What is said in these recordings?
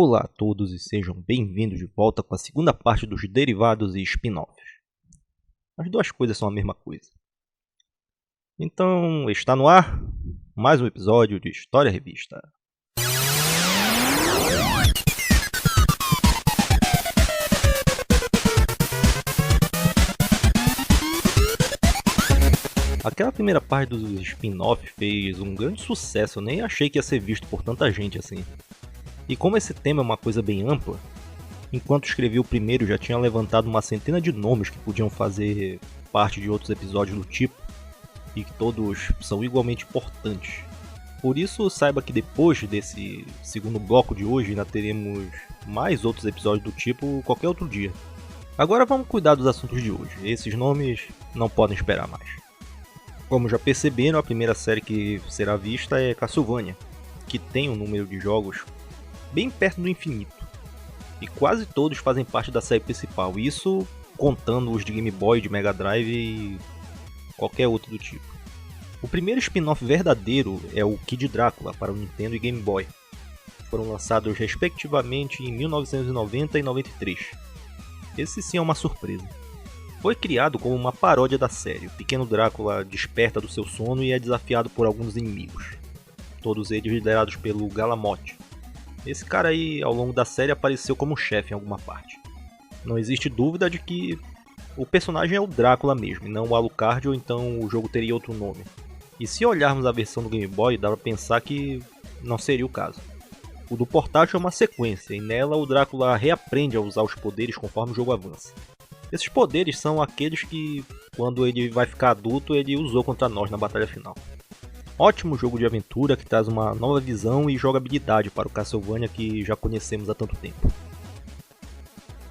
Olá a todos e sejam bem-vindos de volta com a segunda parte dos derivados e spin-offs. As duas coisas são a mesma coisa. Então, está no ar mais um episódio de História Revista. Aquela primeira parte dos spin-offs fez um grande sucesso, eu nem achei que ia ser visto por tanta gente assim. E como esse tema é uma coisa bem ampla, enquanto escrevi o primeiro já tinha levantado uma centena de nomes que podiam fazer parte de outros episódios do tipo, e que todos são igualmente importantes. Por isso, saiba que depois desse segundo bloco de hoje ainda teremos mais outros episódios do tipo qualquer outro dia. Agora vamos cuidar dos assuntos de hoje, esses nomes não podem esperar mais. Como já perceberam, a primeira série que será vista é Castlevania, que tem um número de jogos bem perto do infinito, e quase todos fazem parte da série principal, isso contando os de Game Boy, de Mega Drive e qualquer outro do tipo. O primeiro spin-off verdadeiro é o Kid Drácula para o Nintendo e Game Boy. Foram lançados respectivamente em 1990 e 93. Esse sim é uma surpresa. Foi criado como uma paródia da série. O pequeno Drácula desperta do seu sono e é desafiado por alguns inimigos, todos eles liderados pelo Galamote. Esse cara aí, ao longo da série, apareceu como chefe em alguma parte. Não existe dúvida de que o personagem é o Drácula mesmo, e não o Alucard, ou então o jogo teria outro nome. E se olharmos a versão do Game Boy, dá pra pensar que não seria o caso. O do portátil é uma sequência, e nela o Drácula reaprende a usar os poderes conforme o jogo avança. Esses poderes são aqueles que, quando ele vai ficar adulto, ele usou contra nós na batalha final. Ótimo jogo de aventura que traz uma nova visão e jogabilidade para o Castlevania que já conhecemos há tanto tempo.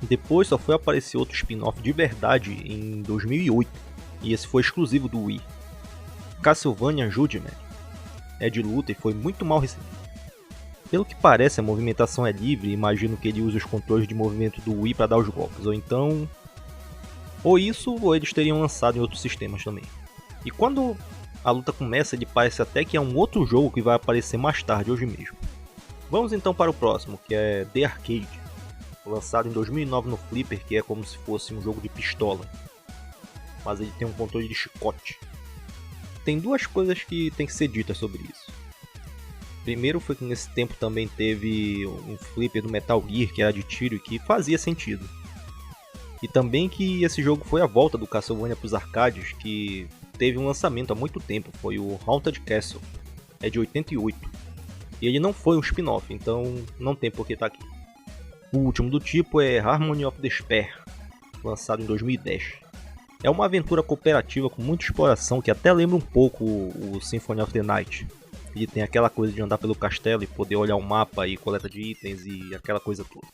Depois só foi aparecer outro spin-off de verdade em 2008, e esse foi exclusivo do Wii. Castlevania Judgment é de luta e foi muito mal recebido. Pelo que parece, a movimentação é livre e imagino que ele use os controles de movimento do Wii para dar os golpes, ou isso, ou eles teriam lançado em outros sistemas também. E quando a luta começa, ele parece até que é um outro jogo que vai aparecer mais tarde, hoje mesmo. Vamos então para o próximo, que é The Arcade, lançado em 2009 no Flipper, que é como se fosse um jogo de pistola, mas ele tem um controle de chicote. Tem duas coisas que tem que ser ditas sobre isso. Primeiro foi que nesse tempo também teve um Flipper do Metal Gear, que era de tiro e que fazia sentido. E também que esse jogo foi a volta do Castlevania para os arcades, que teve um lançamento há muito tempo, foi o Haunted Castle, é de 88. E ele não foi um spin-off, então não tem por que estar aqui. O último do tipo é Harmony of Despair, lançado em 2010. É uma aventura cooperativa com muita exploração que até lembra um pouco o Symphony of the Night. Ele tem aquela coisa de andar pelo castelo e poder olhar o mapa e coleta de itens e aquela coisa toda.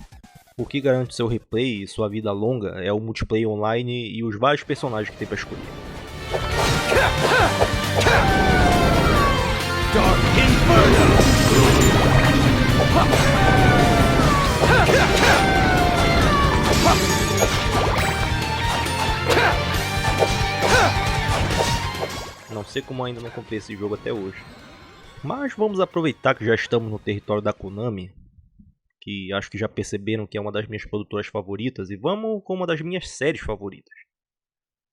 O que garante seu replay e sua vida longa é o multiplayer online e os vários personagens que tem para escolher. Dark Inferno! Não sei como ainda não comprei esse jogo até hoje. Mas vamos aproveitar que já estamos no território da Konami, que acho que já perceberam que é uma das minhas produtoras favoritas, e vamos com uma das minhas séries favoritas.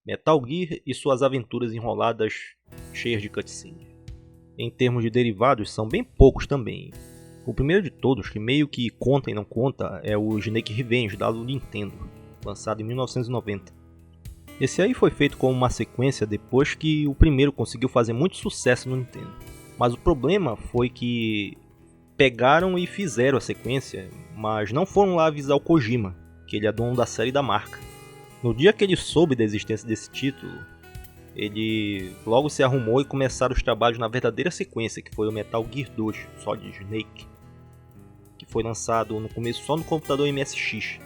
Metal Gear e suas aventuras enroladas cheias de cutscenes. Em termos de derivados, são bem poucos também. O primeiro de todos, que meio que conta e não conta, é o Snake Revenge, da Nintendo, lançado em 1990. Esse aí foi feito como uma sequência depois que o primeiro conseguiu fazer muito sucesso no Nintendo. Mas o problema foi que pegaram e fizeram a sequência, mas não foram lá avisar o Kojima, que ele é dono da série e da marca. No dia que ele soube da existência desse título, ele logo se arrumou e começaram os trabalhos na verdadeira sequência, que foi o Metal Gear 2, Solid Snake, que foi lançado no começo só no computador MSX,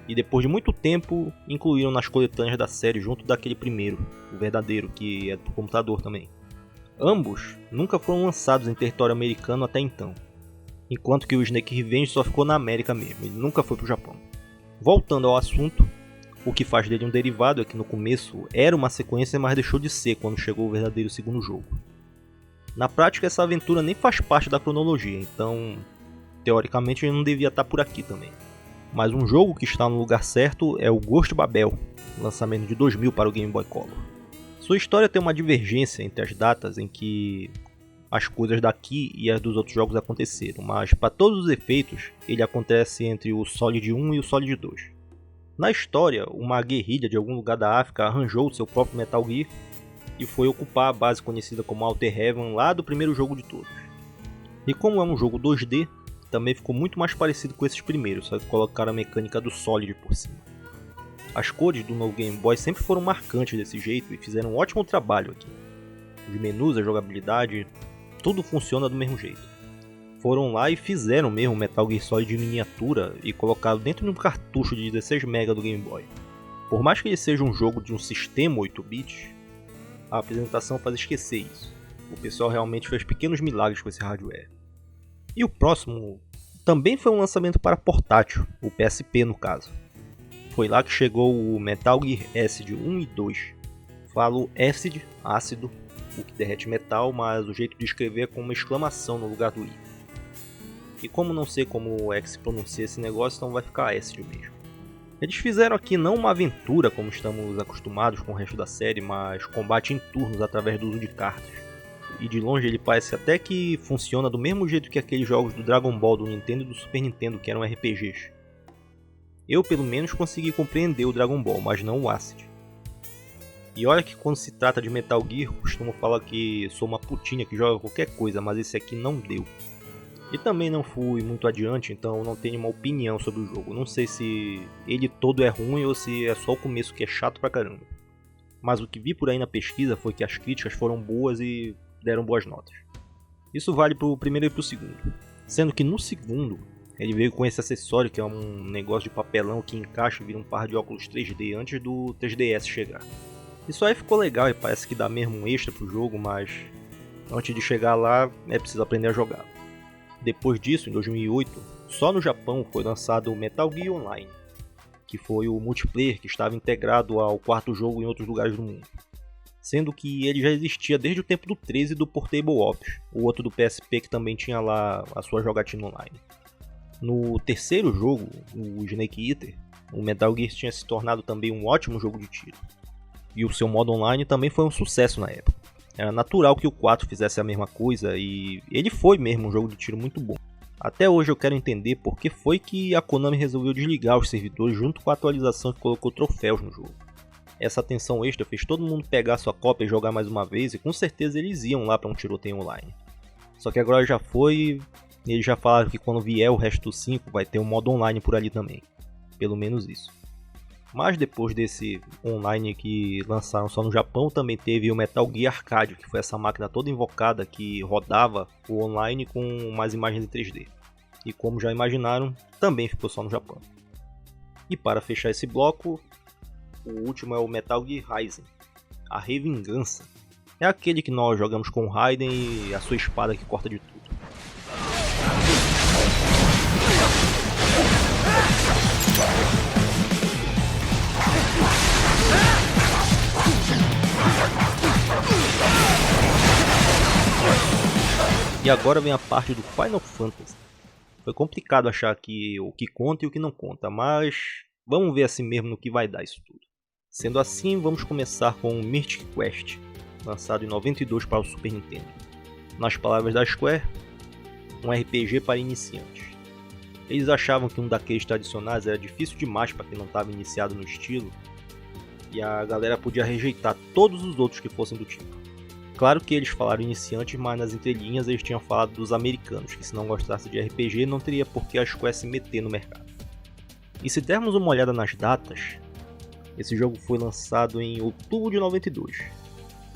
e depois de muito tempo incluíram nas coletâneas da série junto daquele primeiro, o verdadeiro, que é do computador também. Ambos nunca foram lançados em território americano até então, enquanto que o Snake Revenge só ficou na América mesmo, ele nunca foi pro Japão. Voltando ao assunto, o que faz dele um derivado é que no começo era uma sequência, mas deixou de ser quando chegou o verdadeiro segundo jogo. Na prática, essa aventura nem faz parte da cronologia, então teoricamente ele não devia estar por aqui também. Mas um jogo que está no lugar certo é o Ghost Babel, lançamento de 2000 para o Game Boy Color. Sua história tem uma divergência entre as datas em que as coisas daqui e as dos outros jogos aconteceram, mas para todos os efeitos ele acontece entre o Solid 1 e o Solid 2. Na história, uma guerrilha de algum lugar da África arranjou seu próprio Metal Gear e foi ocupar a base conhecida como Outer Heaven lá do primeiro jogo de todos. E como é um jogo 2D, também ficou muito mais parecido com esses primeiros, só que colocaram a mecânica do Solid por cima. As cores do novo Game Boy sempre foram marcantes desse jeito e fizeram um ótimo trabalho aqui. Os menus, a jogabilidade, tudo funciona do mesmo jeito. Foram lá e fizeram mesmo Metal Gear Solid em miniatura e colocaram dentro de um cartucho de 16 MB do Game Boy. Por mais que ele seja um jogo de um sistema 8-bits, a apresentação faz esquecer isso. O pessoal realmente fez pequenos milagres com esse hardware. E o próximo também foi um lançamento para portátil, o PSP no caso. Foi lá que chegou o Metal Gear Acid 1 e 2. Falo Acid, ácido, o que derrete metal, mas o jeito de escrever é com uma exclamação no lugar do I. E como não sei como é que se pronuncia esse negócio, então vai ficar Acid mesmo. Eles fizeram aqui não uma aventura como estamos acostumados com o resto da série, mas combate em turnos através do uso de cartas. E de longe ele parece até que funciona do mesmo jeito que aqueles jogos do Dragon Ball do Nintendo e do Super Nintendo, que eram RPGs. Eu pelo menos consegui compreender o Dragon Ball, mas não o Acid. E olha que quando se trata de Metal Gear, costumo falar que sou uma putinha que joga qualquer coisa, mas esse aqui não deu. E também não fui muito adiante, então não tenho uma opinião sobre o jogo. Não sei se ele todo é ruim ou se é só o começo que é chato pra caramba. Mas o que vi por aí na pesquisa foi que as críticas foram boas e deram boas notas. Isso vale pro primeiro e pro segundo. Sendo que no segundo, ele veio com esse acessório que é um negócio de papelão que encaixa e vira um par de óculos 3D antes do 3DS chegar. Isso aí ficou legal e parece que dá mesmo um extra pro jogo, mas antes de chegar lá é preciso aprender a jogar. Depois disso, em 2008, só no Japão foi lançado o Metal Gear Online, que foi o multiplayer que estava integrado ao quarto jogo em outros lugares do mundo. Sendo que ele já existia desde o tempo do 13 do Portable Ops, o outro do PSP que também tinha lá a sua jogatina online. No terceiro jogo, o Snake Eater, o Metal Gear tinha se tornado também um ótimo jogo de tiro. E o seu modo online também foi um sucesso na época. Era natural que o 4 fizesse a mesma coisa e ele foi mesmo um jogo de tiro muito bom. Até hoje eu quero entender por que foi que a Konami resolveu desligar os servidores junto com a atualização que colocou troféus no jogo. Essa atenção extra fez todo mundo pegar sua cópia e jogar mais uma vez e com certeza eles iam lá para um tiroteio online. Só que agora já foi e eles já falaram que quando vier o resto do 5 vai ter um modo online por ali também. Pelo menos isso. Mas depois desse online que lançaram só no Japão, também teve o Metal Gear Arcade, que foi essa máquina toda invocada que rodava o online com mais imagens em 3D. E como já imaginaram, também ficou só no Japão. E para fechar esse bloco, o último é o Metal Gear Rising, a Revingança. É aquele que nós jogamos com o Raiden e a sua espada que corta de tudo. E agora vem a parte do Final Fantasy. Foi complicado achar aqui o que conta e o que não conta, mas vamos ver assim mesmo no que vai dar isso tudo. Sendo assim, vamos começar com o Mythic Quest, lançado em 92 para o Super Nintendo. Nas palavras da Square, um RPG para iniciantes. Eles achavam que um daqueles tradicionais era difícil demais para quem não estava iniciado no estilo, e a galera podia rejeitar todos os outros que fossem do tipo. Claro que eles falaram iniciantes, mas nas entrelinhas eles tinham falado dos americanos, que se não gostasse de RPG não teria por que a Square se meter no mercado. E se dermos uma olhada nas datas, esse jogo foi lançado em outubro de 92,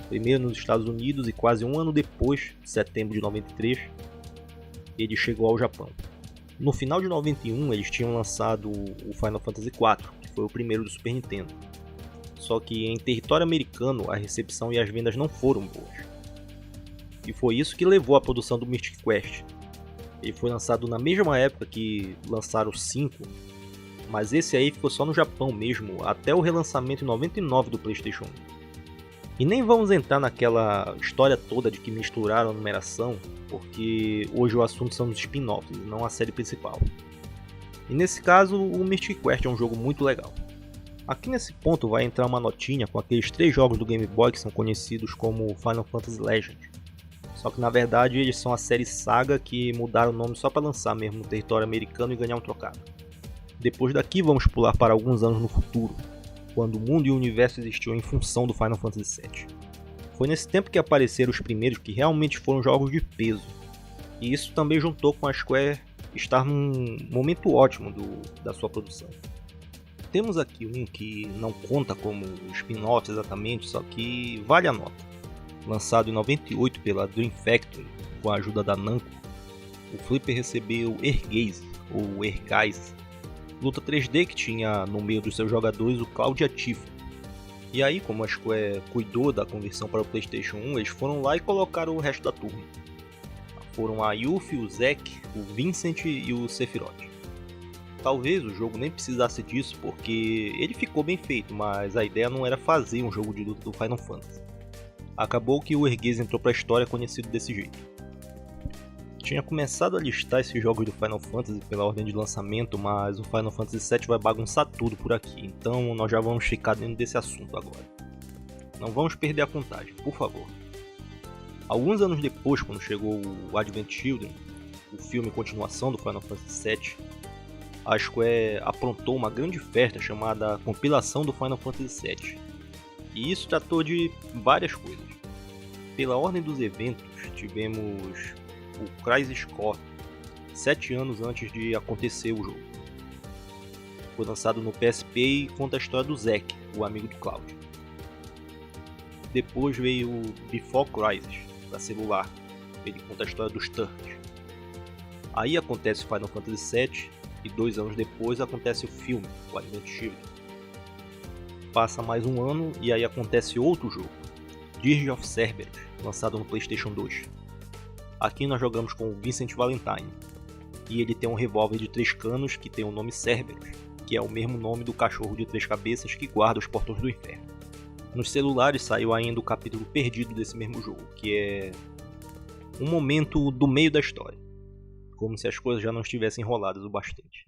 primeiro nos Estados Unidos e quase um ano depois, setembro de 93, ele chegou ao Japão. No final de 91 eles tinham lançado o Final Fantasy IV, que foi o primeiro do Super Nintendo. Só que em território americano a recepção e as vendas não foram boas. E foi isso que levou à produção do Mythic Quest. Ele foi lançado na mesma época que lançaram o 5, mas esse aí ficou só no Japão mesmo, até o relançamento em 99 do PlayStation 1. E nem vamos entrar naquela história toda de que misturaram a numeração, porque hoje o assunto são os spin-offs, não a série principal. E nesse caso, o Mystic Quest é um jogo muito legal. Aqui nesse ponto vai entrar uma notinha com aqueles 3 jogos do Game Boy que são conhecidos como Final Fantasy Legend. Só que na verdade eles são a série Saga que mudaram o nome só para lançar mesmo no território americano e ganhar um trocado. Depois daqui vamos pular para alguns anos no futuro, quando o mundo e o universo existiam em função do Final Fantasy VII. Foi nesse tempo que apareceram os primeiros que realmente foram jogos de peso. E isso também juntou com a Square estar num momento ótimo da sua produção. Temos aqui um que não conta como spin-off exatamente, só que vale a nota. Lançado em 98 pela Dream Factory, com a ajuda da Namco, o Flipper recebeu Ehrgeiz, ou Ehrgeiz, luta 3D que tinha no meio dos seus jogadores o Cláudia Tifa. E aí, como a Square cuidou da conversão para o PlayStation 1, eles foram lá e colocaram o resto da turma. Foram a Yuffie, o Zack, o Vincent e o Sephiroth. Talvez o jogo nem precisasse disso, porque ele ficou bem feito, mas a ideia não era fazer um jogo de luta do Final Fantasy. Acabou que o Ehrgeiz entrou para a história conhecido desse jeito. Tinha começado a listar esses jogos do Final Fantasy pela ordem de lançamento, mas o Final Fantasy VII vai bagunçar tudo por aqui, então nós já vamos ficar dentro desse assunto agora. Não vamos perder a contagem, por favor. Alguns anos depois, quando chegou o Advent Children, o filme continuação do Final Fantasy VII, a Square aprontou uma grande festa chamada Compilação do Final Fantasy VII. E isso tratou de várias coisas. Pela ordem dos eventos, tivemos o Crisis Core, 7 anos antes de acontecer o jogo. Foi lançado no PSP e conta a história do Zack, o amigo do Cloud. Depois veio o Before Crisis, para celular. Ele conta a história dos Turtles. Aí acontece o Final Fantasy VII e 2 anos depois acontece o filme, o Advent Children. Passa mais um ano e aí acontece outro jogo, Dirge of Cerberus, lançado no PlayStation 2. Aqui nós jogamos com o Vincent Valentine, e ele tem um revólver de 3 canos que tem o nome Cerberus, que é o mesmo nome do cachorro de 3 cabeças que guarda os portões do inferno. Nos celulares saiu ainda o capítulo perdido desse mesmo jogo, que é um momento do meio da história, como se as coisas já não estivessem enroladas o bastante.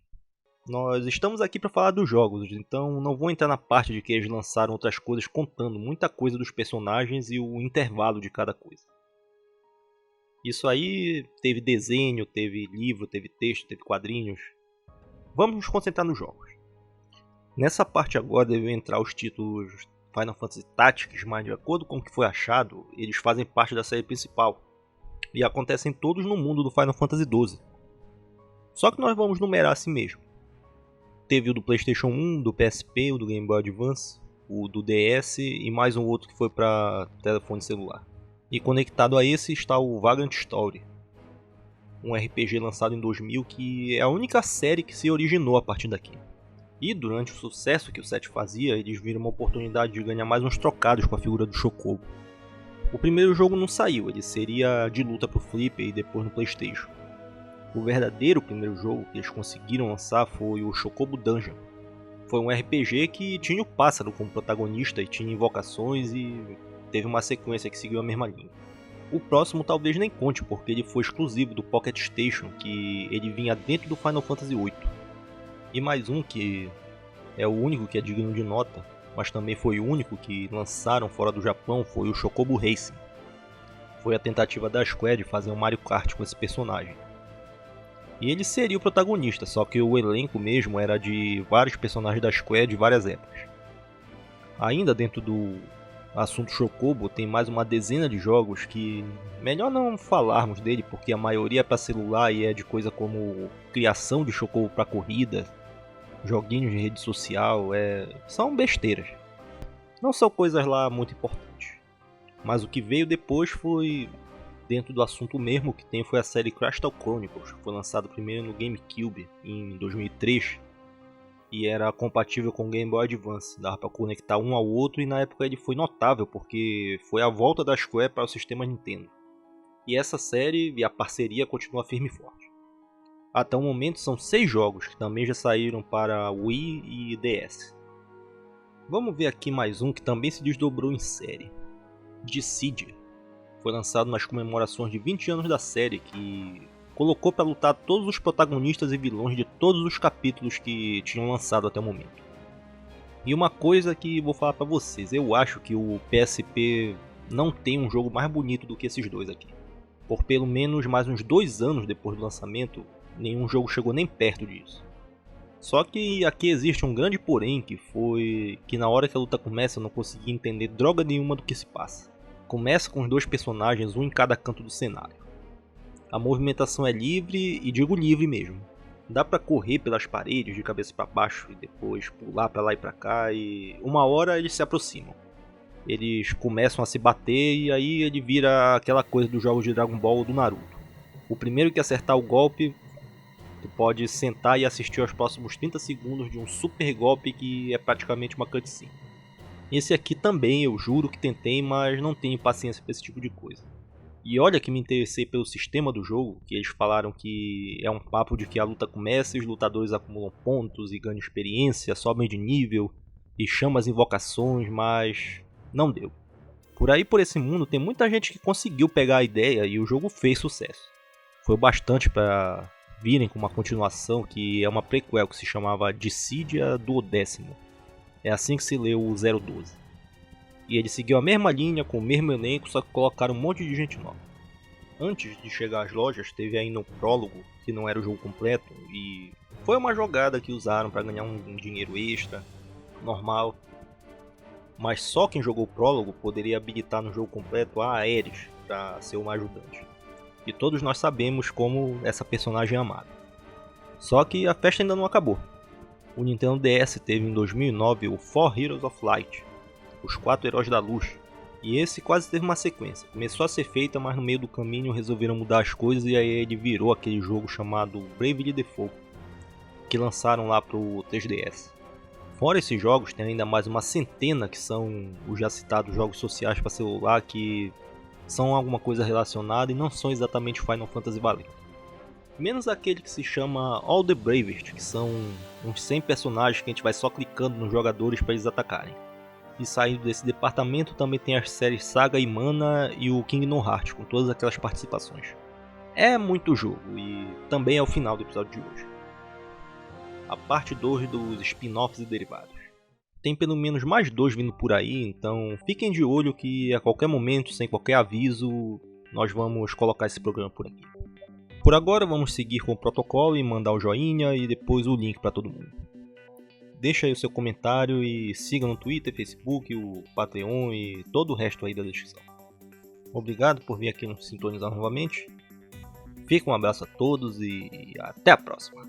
Nós estamos aqui para falar dos jogos, então não vou entrar na parte de que eles lançaram outras coisas contando muita coisa dos personagens e o intervalo de cada coisa. Isso aí teve desenho, teve livro, teve texto, teve quadrinhos. Vamos nos concentrar nos jogos. Nessa parte agora devem entrar os títulos Final Fantasy Tactics, mas de acordo com o que foi achado, eles fazem parte da série principal e acontecem todos no mundo do Final Fantasy XII. Só que nós vamos numerar assim mesmo. Teve o do PlayStation 1, do PSP, o do Game Boy Advance, o do DS e mais um outro que foi para telefone celular. E conectado a esse está o Vagrant Story, um RPG lançado em 2000 que é a única série que se originou a partir daqui. E durante o sucesso que o 7 fazia, eles viram uma oportunidade de ganhar mais uns trocados com a figura do Chocobo. O primeiro jogo não saiu, ele seria de luta pro Flipper e depois no PlayStation. O verdadeiro primeiro jogo que eles conseguiram lançar foi o Chocobo Dungeon. Foi um RPG que tinha o pássaro como protagonista e tinha invocações e teve uma sequência que seguiu a mesma linha. O próximo talvez nem conte, porque ele foi exclusivo do Pocket Station, que ele vinha dentro do Final Fantasy VIII. E mais um que é o único que é digno de nota, mas também foi o único que lançaram fora do Japão, foi o Chocobo Racing. Foi a tentativa da Square de fazer um Mario Kart com esse personagem. E ele seria o protagonista, só que o elenco mesmo era de vários personagens da Square de várias épocas. Ainda dentro do assunto Chocobo, tem mais uma dezena de jogos que melhor não falarmos dele, porque a maioria é para celular e é de coisa como criação de Chocobo para corrida, joguinhos de rede social, são besteiras. Não são coisas lá muito importantes. Mas o que veio depois foi, dentro do assunto mesmo que tem, foi a série Crystal Chronicles, que foi lançado primeiro no GameCube em 2003 e era compatível com o Game Boy Advance, dava para conectar um ao outro e na época ele foi notável porque foi a volta da Square para o sistema Nintendo. E essa série e a parceria continua firme e forte. Até o momento são 6 jogos que também já saíram para Wii e DS. Vamos ver aqui mais um que também se desdobrou em série. Dissidia. Foi lançado nas comemorações de 20 anos da série, que colocou para lutar todos os protagonistas e vilões de todos os capítulos que tinham lançado até o momento. E uma coisa que vou falar para vocês, eu acho que o PSP não tem um jogo mais bonito do que esses dois aqui. Por pelo menos mais uns 2 anos depois do lançamento, nenhum jogo chegou nem perto disso. Só que aqui existe um grande porém, que foi que na hora que a luta começa eu não consegui entender droga nenhuma do que se passa. Começa com os 2 personagens, um em cada canto do cenário. A movimentação é livre, e digo livre mesmo. Dá pra correr pelas paredes de cabeça para baixo e depois pular pra lá e pra cá, e uma hora eles se aproximam. Eles começam a se bater e aí ele vira aquela coisa dos jogos de Dragon Ball ou do Naruto. O primeiro que acertar o golpe, tu pode sentar e assistir aos próximos 30 segundos de um super golpe que é praticamente uma cutscene. Esse aqui também eu juro que tentei, mas não tenho paciência para esse tipo de coisa. E olha que me interessei pelo sistema do jogo, que eles falaram que é um papo de que a luta começa e os lutadores acumulam pontos e ganham experiência, sobem de nível e chamam as invocações, mas não deu. Por aí por esse mundo tem muita gente que conseguiu pegar a ideia e o jogo fez sucesso. Foi bastante para virem com uma continuação que é uma prequel que se chamava Dissidia Duodécimo. É assim que se leu o 012. E ele seguiu a mesma linha, com o mesmo elenco, só que colocaram um monte de gente nova. Antes de chegar às lojas, teve ainda um prólogo, que não era o jogo completo, e foi uma jogada que usaram para ganhar um dinheiro extra, normal. Mas só quem jogou o prólogo poderia habilitar no jogo completo a Aeris, para ser uma ajudante. E todos nós sabemos como essa personagem é amada. Só que a festa ainda não acabou. O Nintendo DS teve em 2009 o 4 Heroes of Light, os 4 Heróis da Luz, e esse quase teve uma sequência. Começou a ser feita, mas no meio do caminho resolveram mudar as coisas e aí ele virou aquele jogo chamado Bravely Default, que lançaram lá pro 3DS. Fora esses jogos, tem ainda mais uma centena que são os já citados jogos sociais para celular, que são alguma coisa relacionada e não são exatamente Final Fantasy valendo. Menos aquele que se chama All the Bravest, que são uns 100 personagens que a gente vai só clicando nos jogadores para eles atacarem. E saindo desse departamento também tem as séries Saga e Mana e o Kingdom Hearts, com todas aquelas participações. É muito jogo e também é o final do episódio de hoje. A parte 2 dos spin-offs e derivados. Tem pelo menos mais 2 vindo por aí, então fiquem de olho que a qualquer momento, sem qualquer aviso, nós vamos colocar esse programa por aqui. Por agora vamos seguir com o protocolo e mandar o joinha e depois o link para todo mundo. Deixa aí o seu comentário e siga no Twitter, Facebook, o Patreon e todo o resto aí da descrição. Obrigado por vir aqui nos sintonizar novamente. Fica um abraço a todos e até a próxima.